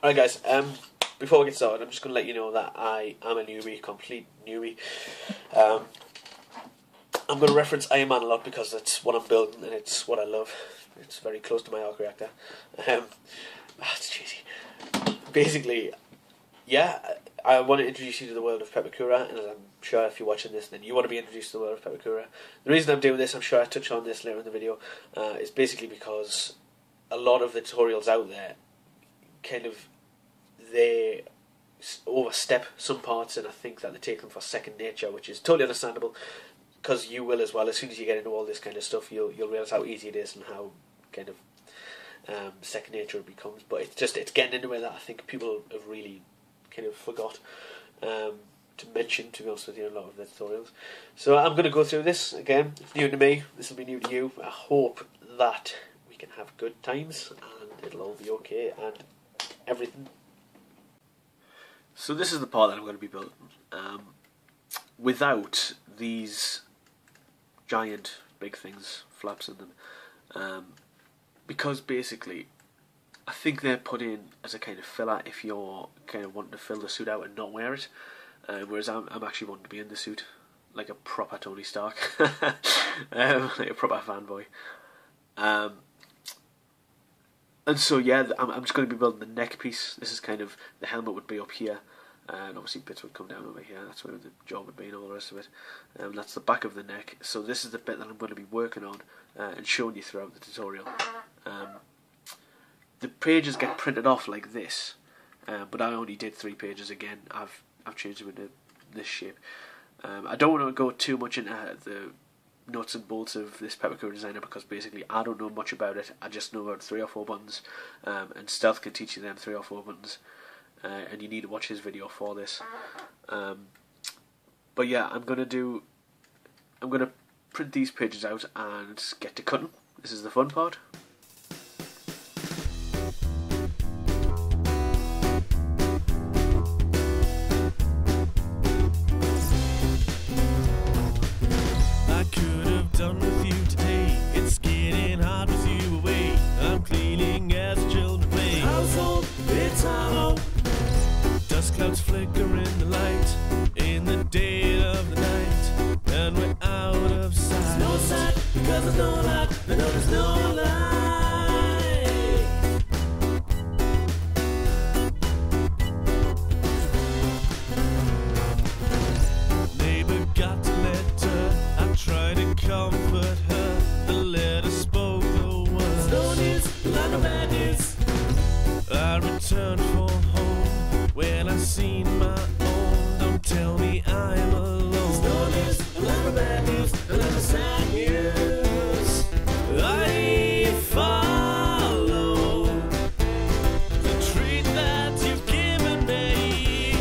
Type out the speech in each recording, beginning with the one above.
Alright guys, before we get started, I'm just going to let you know that I am a newbie, complete newbie. I'm going to reference Iron Man a lot because it's what I'm building and it's what I love. It's very close to my arc reactor. It's cheesy. Basically, yeah, I want to introduce you to the world of Pepakura, and I'm sure if you're watching this then you want to be introduced to the world of Pepakura. The reason I'm doing this, I'm sure I touch on this later in the video, is basically because a lot of the tutorials out there they overstep some parts, and I think that they take them for second nature, which is totally understandable, because you will as well. As soon as you get into all this kind of stuff, you'll realise how easy it is and how kind of second nature it becomes. But it's getting into it that I think people have really kind of forgot to mention, to be honest with you, in a lot of the tutorials. So I'm going to go through this again. It's new to me, this will be new to you. I hope that we can have good times and it'll all be okay and everything. So this is the part that I'm going to be building. Without these giant big things, flaps in them, because basically I think they're put in as a kind of filler if you're kind of wanting to fill the suit out and not wear it, whereas I'm actually wanting to be in the suit like a proper Tony Stark, like a proper fanboy. And so yeah, I'm just going to be building the neck piece. This is kind of, the helmet would be up here, and obviously bits would come down over here. That's where the jaw would be and all the rest of it. That's the back of the neck. So this is the bit that I'm going to be working on and showing you throughout the tutorial. The pages get printed off like this, but I only did 3 pages again. I've changed them into this shape. I don't want to go too much into the nuts and bolts of this Pepakura designer, because basically I don't know much about it. I just know about 3 or 4 buttons, and Stealth can teach you them 3 or 4 buttons, and you need to watch his video for this. But yeah, I'm gonna print these pages out and get to cutting. This is the fun part. Clouds flicker in the light, in the dead of the night, and we're out of sight. There's no sight because there's no light. I know there's no light. Neighbor got a letter, I tried to comfort her. The letter spoke the words. No news, a lot of bad news. I returned for home. When I've seen my own, don't tell me I'm alone. There's no news, a lot of bad news, a lot of sad news. I follow the treat that you've given me.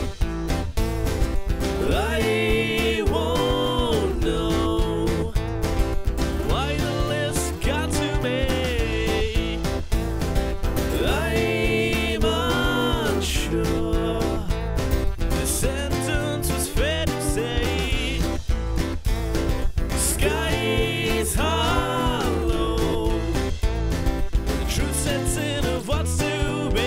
I won't know why the list got to me. I'm unsure. Sentence was fair to say. Sky is hollow. The truth sets in of what's to be.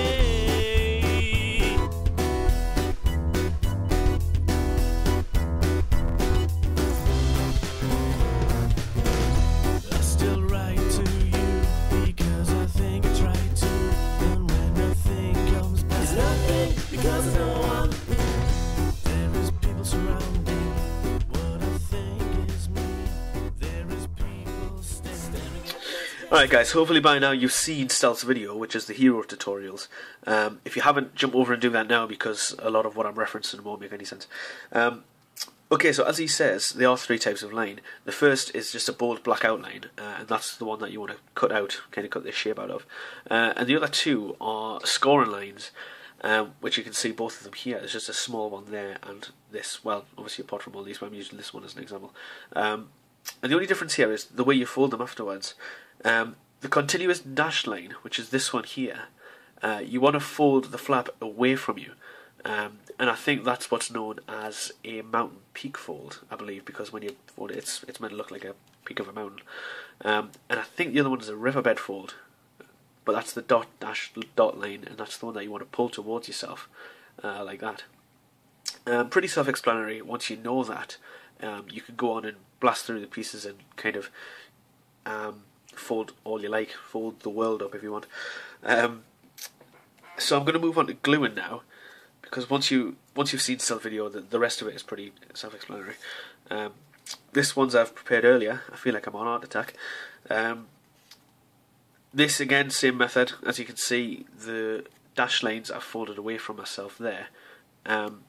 I still write to you because I think it's right to. And when nothing comes back, it's nothing because there's no one. Alright guys, hopefully by now you've seen Stealth's video, which is the hero tutorials. If you haven't, jump over and do that now, because a lot of what I'm referencing won't make any sense. Okay, so as he says, there are 3 types of line. The first is just a bold black outline, and that's the one that you want to cut out, kind of cut this shape out of. And the other 2 are scoring lines, which you can see both of them here. There's just a small one there, and this, well, obviously apart from all these, but I'm using this one as an example. And the only difference here is the way you fold them afterwards. The continuous dashed line, which is this one here, you want to fold the flap away from you. And I think that's what's known as a mountain peak fold, I believe, because when you fold it, it's meant to look like a peak of a mountain. And I think the other one is a riverbed fold. but that's the dot dash dot line, and that's the one that you want to pull towards yourself, like that. Pretty self-explanatory. Once you know that, you can go on and blast through the pieces and kind of fold all you like, fold the world up if you want. So I'm going to move on to gluing now, because once you've seen stealth video, the rest of it is pretty self-explanatory. This one's I've prepared earlier. I feel like I'm on Art Attack. This again, same method. As you can see, the dash lines I've folded away from myself there, and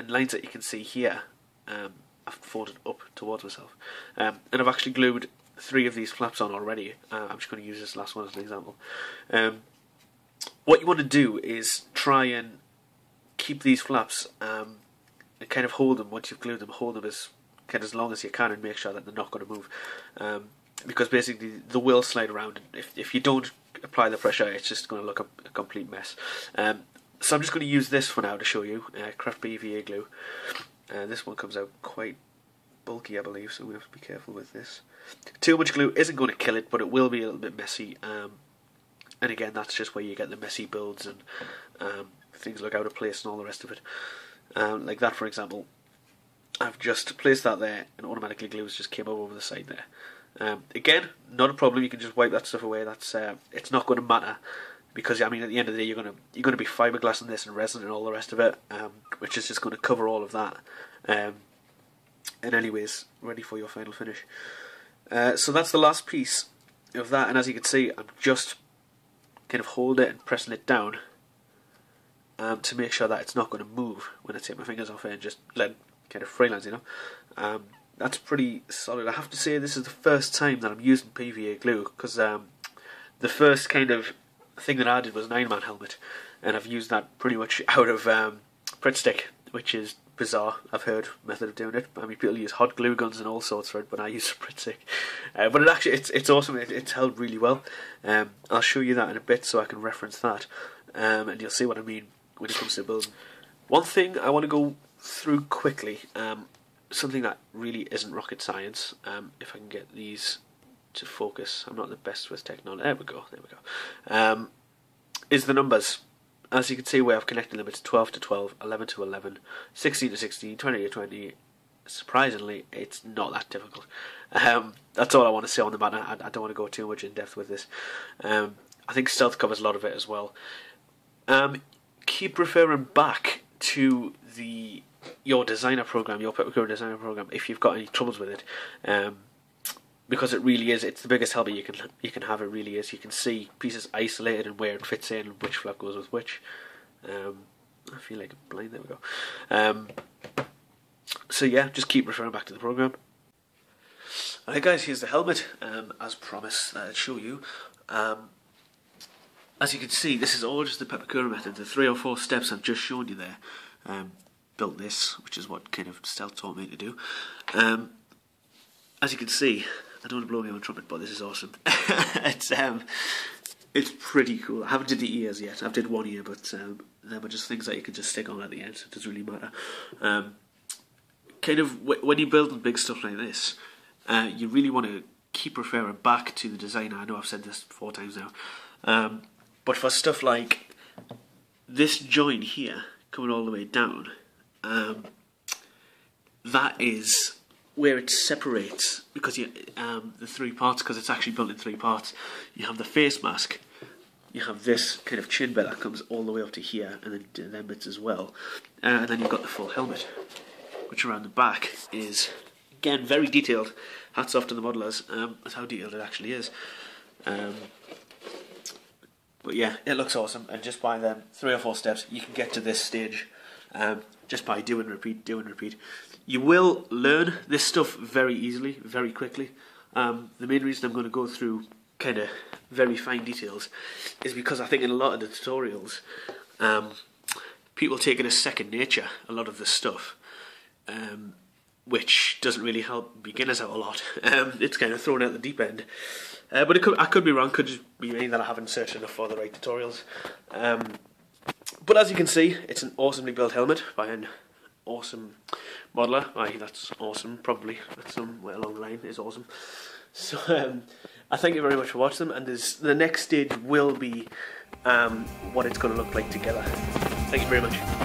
lines that you can see here, I've folded up towards myself. And I've actually glued 3 of these flaps on already. I'm just going to use this last one as an example. What you want to do is try and keep these flaps and kind of hold them once you've glued them. Hold them as long as you can and make sure that they're not going to move. Because basically they will slide around. If you don't apply the pressure, it's just going to look a complete mess. So I'm just going to use this for now to show you. Craft PVA glue. This one comes out quite bulky, I believe, so we have to be careful with this. Too much glue isn't going to kill it, but it will be a little bit messy. And again, that's just where you get the messy builds and things look out of place and all the rest of it. Like that, for example. I've just placed that there, and automatically glues just came over the side there. Again, not a problem. You can just wipe that stuff away. That's it's not going to matter, because I mean, at the end of the day, you're going to be fiberglassing this and resin and all the rest of it, which is just going to cover all of that. And anyways, ready for your final finish. So that's the last piece of that, and as you can see, I'm just kind of holding it and pressing it down to make sure that it's not going to move when I take my fingers off it and just let kind of freelance, you know. That's pretty solid. I have to say, this is the first time that I'm using PVA glue, because the first kind of thing that I did was an Iron Man helmet, and I've used that pretty much out of Pritt stick, which is bizarre. I've heard method of doing it. I mean, people use hot glue guns and all sorts for it, but I use a Pritt stick. But it actually, it's awesome. It's held really well. I'll show you that in a bit so I can reference that, and you'll see what I mean when it comes to building. One thing I want to go through quickly, something that really isn't rocket science. If I can get these to focus, I'm not the best with technology. There we go. Is the numbers. As you can see, we have connected limits 12 to 12, 11 to 11, 16 to 16, 20 to 20. Surprisingly, it's not that difficult. That's all I want to say on the matter. I don't want to go too much in depth with this. I think stealth covers a lot of it as well. Keep referring back to your designer program, your Pepakura designer program, if you've got any troubles with it, because it really is. It's the biggest helmet you can have. It really is. You can see pieces isolated and where it fits in, and which flap goes with which. I feel like I'm blind. There we go. So yeah, just keep referring back to the program. Alright guys, here's the helmet. As promised, I'll show you. As you can see, this is all just the Pepakura method. The 3 or 4 steps I've just shown you there. Built this, which is what kind of stealth taught me to do. As you can see, I don't want to blow my own trumpet, but this is awesome. It's pretty cool. I haven't did the ears yet. I've did one ear, but they were just things that you can just stick on at the end, so it doesn't really matter. Kind of when you're building big stuff like this, you really want to keep referring back to the designer. I know I've said this 4 times now, but for stuff like this joint here coming all the way down, that is where it separates, because the 3 parts, because it's actually built in 3 parts. You have the face mask, you have this kind of chin bit that comes all the way up to here, and then them bits as well, and then you've got the full helmet, which around the back is again very detailed. Hats off to the modelers. That's how detailed it actually is. But yeah, it looks awesome, and just by them 3 or 4 steps, you can get to this stage. Just by do and repeat. You will learn this stuff very easily, very quickly. The main reason I'm going to go through kind of very fine details is because I think in a lot of the tutorials, people take it as second nature, a lot of this stuff, which doesn't really help beginners out a lot. It's kind of thrown out the deep end. But I could be wrong, could just be me that I haven't searched enough for the right tutorials. But as you can see, it's an awesomely built helmet by an awesome modeler. That's awesome, probably. That's somewhere along the line is awesome. So I thank you very much for watching them, and the next stage will be what it's going to look like together. Thank you very much.